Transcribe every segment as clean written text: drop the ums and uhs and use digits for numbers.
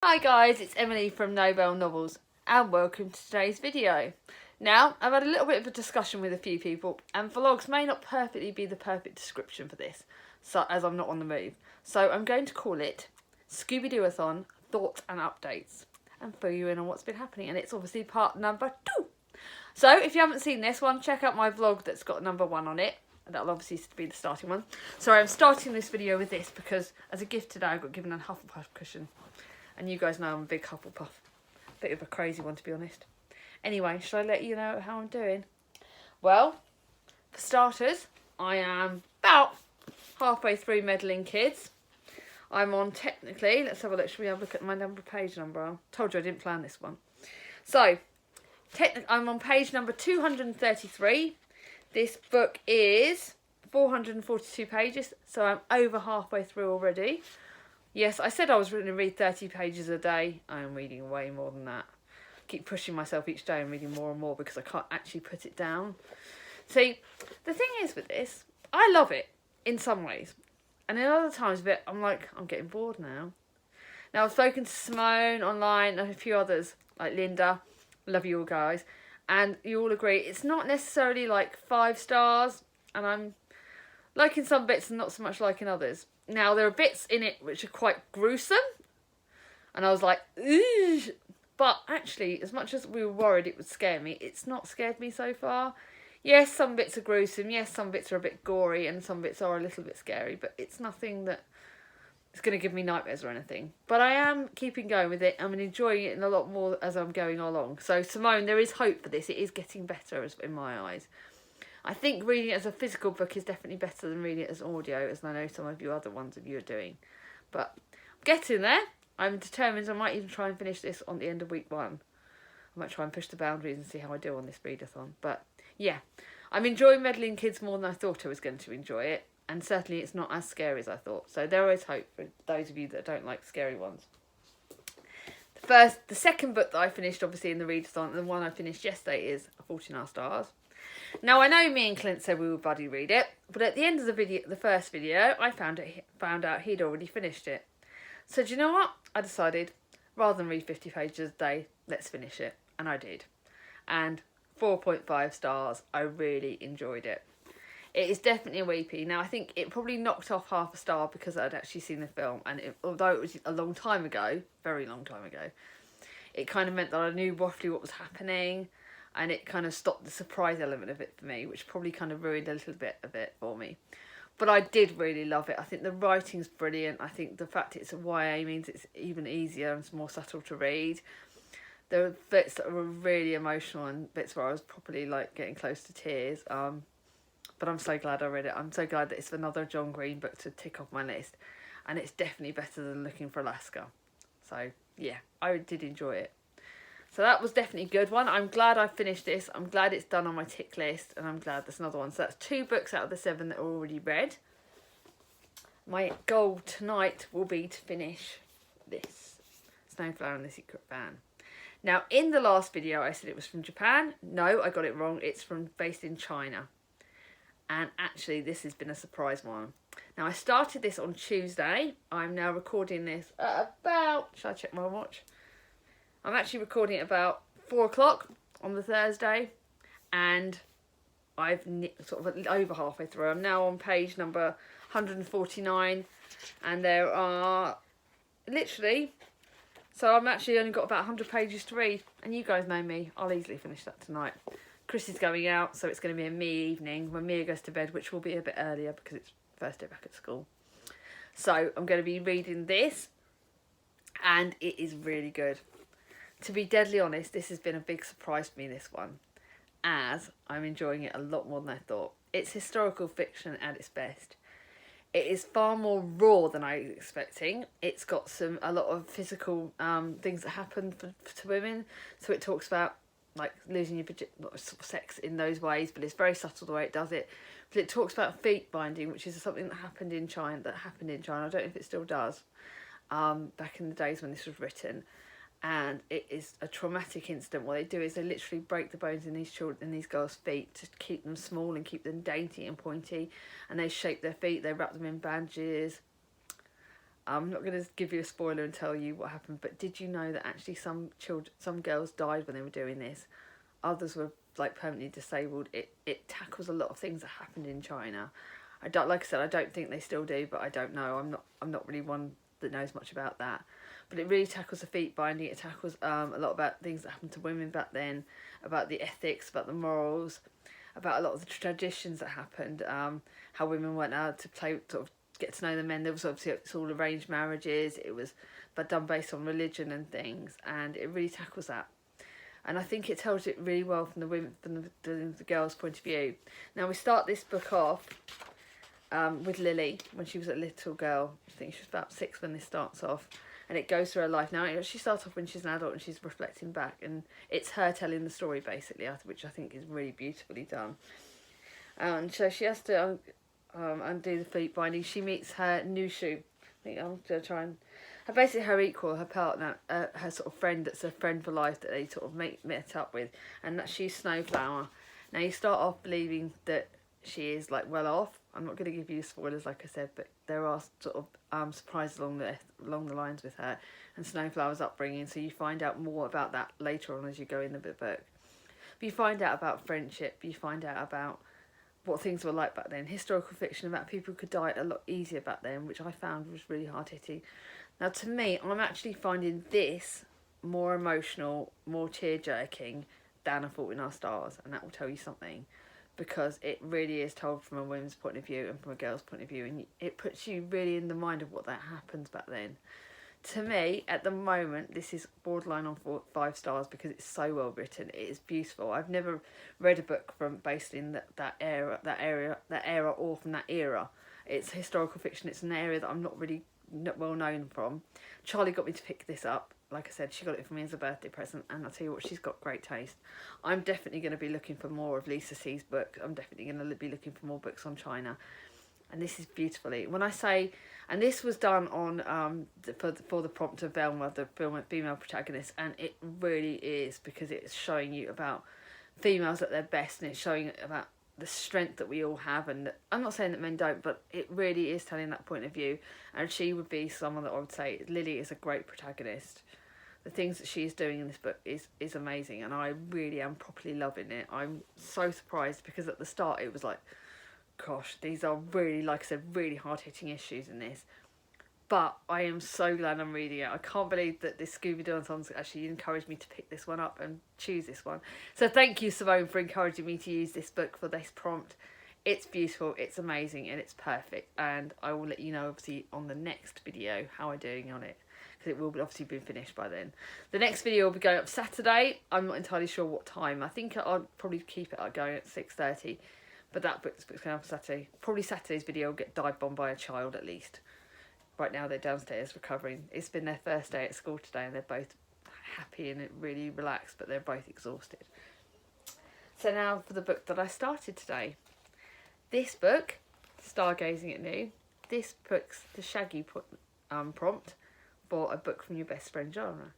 Hi guys, it's Emily from Nobel Novels and welcome to today's video. Now, I've had a little bit of a discussion with a few people and vlogs may not perfectly be the perfect description for this, so as I'm not on the move. So I'm going to call it Scoobydooathon Thoughts and Updates and fill you in on what's been happening, and it's obviously part number 2. So if you haven't seen this one, check out my vlog that's got number 1 on it. That'll obviously be the starting one. So I'm starting this video with this because as a gift today I got given a Hufflepuff cushion. And you guys know I'm a big Hufflepuff. Bit of a crazy one, to be honest. Anyway, should I let you know how I'm doing? Well, for starters, I am about halfway through Meddling Kids. I'm on technically, let's have a look. Should we have a look at my page number? I told you I didn't plan this one. So, I'm on page number 233. This book is 442 pages, so I'm over halfway through already. Yes, I said I was going to read 30 pages a day. I am reading way more than that. I keep pushing myself each day and reading more and more because I can't actually put it down. See, the thing is with this, I love it in some ways. And in other times, I'm like, I'm getting bored now. Now, I've spoken to Simone online and a few others, like Linda. Love you all guys. And you all agree it's not necessarily like 5 stars. And I'm liking some bits and not so much liking others. Now, there are bits in it which are quite gruesome. And I was like, ooh. But actually, as much as we were worried it would scare me, it's not scared me so far. Yes, some bits are gruesome. Yes, some bits are a bit gory. And some bits are a little bit scary. But it's nothing that is going to give me nightmares or anything. But I am keeping going with it. I'm enjoying it a lot more as I'm going along. So, Simone, there is hope for this. It is getting better in my eyes. I think reading it as a physical book is definitely better than reading it as audio, as I know some of you other ones of you are doing. But I'm getting there. I'm determined I might even try and finish this on the end of week 1. I might try and push the boundaries and see how I do on this readathon. But yeah, I'm enjoying Meddling Kids more than I thought I was going to enjoy it. And certainly it's not as scary as I thought. So there is hope for those of you that don't like scary ones. The second book that I finished, obviously, in the readathon, and the one I finished yesterday is 14 Stars. Now, I know me and Clint said we would buddy read it, but at the end of the first video, I found out he'd already finished it. So do you know what? I decided, rather than read 50 pages a day, let's finish it. And I did. And 4.5 stars. I really enjoyed it. It is definitely a weepy. Now, I think it probably knocked off half a star because I'd actually seen the film. And although it was a long time ago, very long time ago, it kind of meant that I knew roughly what was happening. And it kind of stopped the surprise element of it for me, which probably kind of ruined a little bit of it for me. But I did really love it. I think the writing's brilliant. I think the fact it's a YA means it's even easier and it's more subtle to read. There were bits that were really emotional and bits where I was probably like getting close to tears. But I'm so glad I read it. I'm so glad that it's another John Green book to tick off my list. And it's definitely better than Looking for Alaska. So, yeah, I did enjoy it. So that was definitely a good one. I'm glad I finished this. I'm glad it's done on my tick list. And I'm glad there's another one. So that's 2 books out of the 7 that are already read. My goal tonight will be to finish this. Snowflower and the Secret Van. Now, in the last video, I said it was from Japan. No, I got it wrong. It's based in China. And actually, this has been a surprise one. Now, I started this on Tuesday. I'm now recording this at about... Shall I check my watch? I'm actually recording it about 4 o'clock on the Thursday, and I've sort of over halfway through. I'm now on page number 149, and there are literally, so I'm actually only got about 100 pages to read, and you guys know me, I'll easily finish that tonight. Chris is going out, so it's going to be a me evening when Mia goes to bed, which will be a bit earlier because it's first day back at school. So I'm going to be reading this, and it is really good. To be deadly honest, this has been a big surprise for me, this one, as I'm enjoying it a lot more than I thought. It's historical fiction at its best. It is far more raw than I was expecting. It's got a lot of physical things that happen to women. So it talks about like losing your sex in those ways, but it's very subtle the way it does it. But it talks about feet binding, which is something that happened in China. I don't know if it still does. Back in the days when this was written. And it is a traumatic incident. What they do is they literally break the bones in these girls' feet to keep them small and keep them dainty and pointy. And they shape their feet, they wrap them in bandages. I'm not going to give you a spoiler and tell you what happened, but did you know that actually some girls died when they were doing this? Others were like permanently disabled. It tackles a lot of things that happened in China. Like I said, I don't think they still do, but I don't know. I'm not really one that knows much about that. But it really tackles the feet binding. It tackles a lot about things that happened to women back then, about the ethics, about the morals, about a lot of the traditions that happened. How women weren't allowed to play, sort of get to know the men. There was obviously, it's all arranged marriages. It was done based on religion and things, and it really tackles that. And I think it tells it really well from the women, from the girls' point of view. Now we start this book off with Lily when she was a little girl. I think she was about 6 when this starts off, and it goes through her life. Now she starts off when she's an adult and she's reflecting back, and it's her telling the story basically, which I think is really beautifully done. And so she has to undo the feet binding. She meets her new shoe. I think I'm going to try and... basically her equal, her partner, her sort of friend that's a friend for life that they sort of met up with, and that she's Snowflower. Now you start off believing that she is like well off. I'm not going to give you spoilers like I said, but there are sort of surprises along the lines with her and Snowflower's upbringing, so you find out more about that later on as you go in the book. But you find out about friendship, you find out about what things were like back then, historical fiction about people who could die a lot easier back then, which I found was really hard hitting. Now to me, I'm actually finding this more emotional, more tear-jerking than A Fault in Our Stars, and that will tell you something, because it really is told from a woman's point of view and from a girl's point of view, and it puts you really in the mind of what that happens back then. To me, at the moment, this is borderline on 5 stars because it's so well written. It is beautiful. I've never read a book based in that era, or from that era. It's historical fiction. It's an area that I'm not really well known from. Charlie got me to pick this up. Like I said, she got it for me as a birthday present, and I'll tell you what, she's got great taste. I'm definitely going to be looking for more of Lisa C's book. I'm definitely going to be looking for more books on China. And this is beautifully, when I say, and this was done on for the prompt of Velma, the female protagonist, and it really is, because it's showing you about females at their best, and it's showing about the strength that we all have. And I'm not saying that men don't, but it really is telling that point of view. And she would be someone that I would say, Lily is a great protagonist. The things that she is doing in this book is amazing, and I really am properly loving it. I'm so surprised, because at the start it was like, gosh, these are really, like I said, really hard-hitting issues in this. But I am so glad I'm reading it. I can't believe that this Scoobydooathon's actually encouraged me to pick this one up and choose this one. So thank you, Simone, for encouraging me to use this book for this prompt. It's beautiful, it's amazing, and it's perfect. And I will let you know, obviously, on the next video how I'm doing on it, because it will obviously be finished by then. The next video will be going up Saturday. I'm not entirely sure what time. I think I'll probably keep it going at 6:30. But this book's going up on Saturday. Probably Saturday's video will get dive bombed by a child at least. Right now they're downstairs recovering. It's been their first day at school today, and they're both happy and really relaxed, but they're both exhausted. So now for the book that I started today. This book, Stargazing at Noon, this book's the Shaggy prompt for a book from your best friend genre.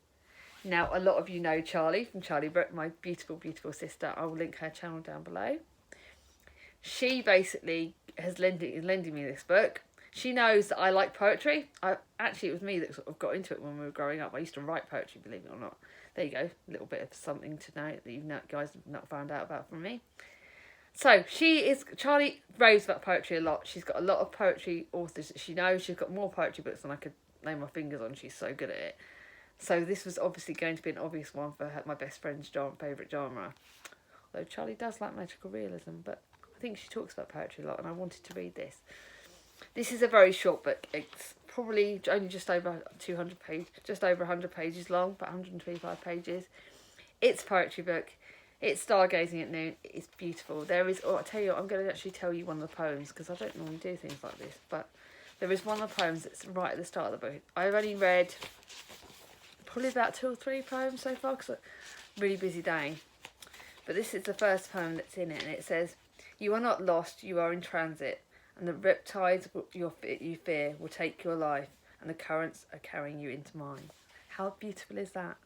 Now, a lot of you know Charlie from Charlie Brooke, my beautiful, beautiful sister. I will link her channel down below. She basically is lending me this book. She knows that I like poetry. Actually, it was me that sort of got into it when we were growing up. I used to write poetry, believe it or not. There you go, a little bit of something to know that you guys have not found out about from me. So Charlie raves about poetry a lot. She's got a lot of poetry authors that she knows. She's got more poetry books than I could lay my fingers on. She's so good at it. So this was obviously going to be an obvious one for my best friend's favourite genre. Although Charlie does like magical realism, but I think she talks about poetry a lot, and I wanted to read this. This is a very short book. It's probably only just over 200 pages, just over 100 pages long, but 125 pages. It's a poetry book. It's Stargazing at Noon. It's beautiful. I'll tell you, I'm going to actually tell you one of the poems, because I don't normally do things like this, but there is one of the poems that's right at the start of the book. I've only read probably about 2 or 3 poems so far, because it's a really busy day. But this is the first poem that's in it, and it says, "You are not lost, you are in transit, and the riptides you fear will take your life, and the currents are carrying you into mine." How beautiful is that?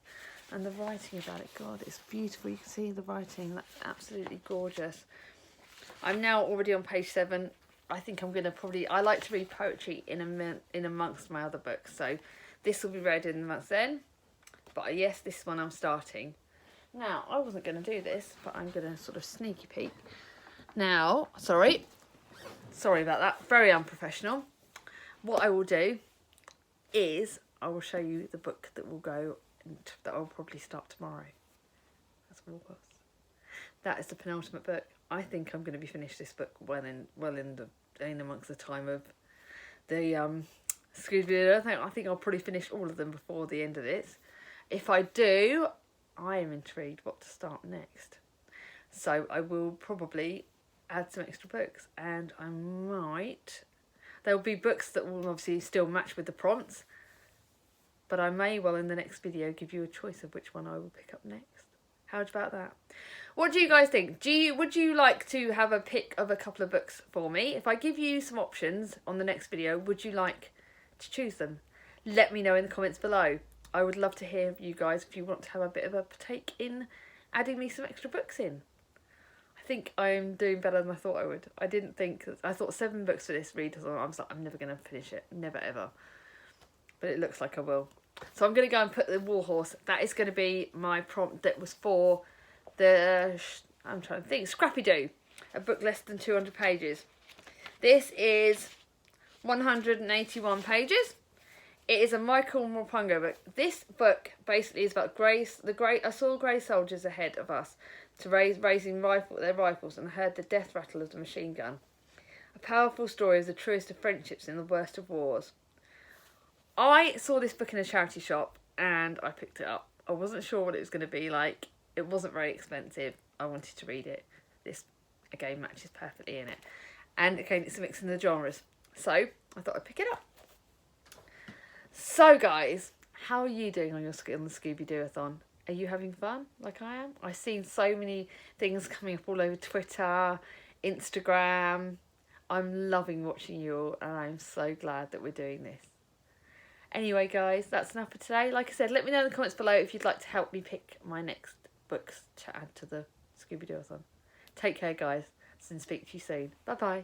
And the writing about it, God, it's beautiful. You can see the writing, that's absolutely gorgeous. I'm now already on page 7. I think I'm going to probably... I like to read poetry in amongst my other books. So this will be read in the month then. But yes, this one I'm starting. Now, I wasn't going to do this, but I'm going to sort of sneaky peek. Now, sorry about that. Very unprofessional. What I will do is I will show you the book that will go, that I'll probably start tomorrow. That's Warhorse. That is the penultimate book. I think I'm going to be finished this book well in amongst the time of the Scoobydooathon. I think I'll probably finish all of them before the end of this. If I do, I am intrigued what to start next. So I will probably add some extra books, and I might... There will be books that will obviously still match with the prompts, but I may well in the next video give you a choice of which one I will pick up next. How about that? What do you guys think? Would you like to have a pick of a couple of books for me? If I give you some options on the next video, would you like to choose them? Let me know in the comments below. I would love to hear you guys if you want to have a bit of a take in adding me some extra books in. I think I'm doing better than I thought I would. I thought 7 books for this readathon. I was like, I'm never going to finish it. Never ever. But it looks like I will. So I'm going to go and put the Warhorse. That is going to be my prompt that was for the, I'm trying to think, Scrappy-Doo. A book less than 200 pages. This is 181 pages. It is a Michael Morpurgo book. This book basically is about I saw grey soldiers ahead of us to raising their rifles and heard the death rattle of the machine gun. A powerful story of the truest of friendships in the worst of wars. I saw this book in a charity shop and I picked it up. I wasn't sure what it was going to be like. It wasn't very expensive. I wanted to read it. This, again, matches perfectly in it. And again, it's a mix in the genres. So I thought I'd pick it up. So guys, how are you doing on the Scoobydooathon? Are you having fun like I am? I've seen so many things coming up all over Twitter, Instagram. I'm loving watching you all and I'm so glad that we're doing this. Anyway guys, that's enough for today. Like I said, let me know in the comments below if you'd like to help me pick my next books to add to the Scoobydooathon. Take care guys, and speak to you soon. Bye bye.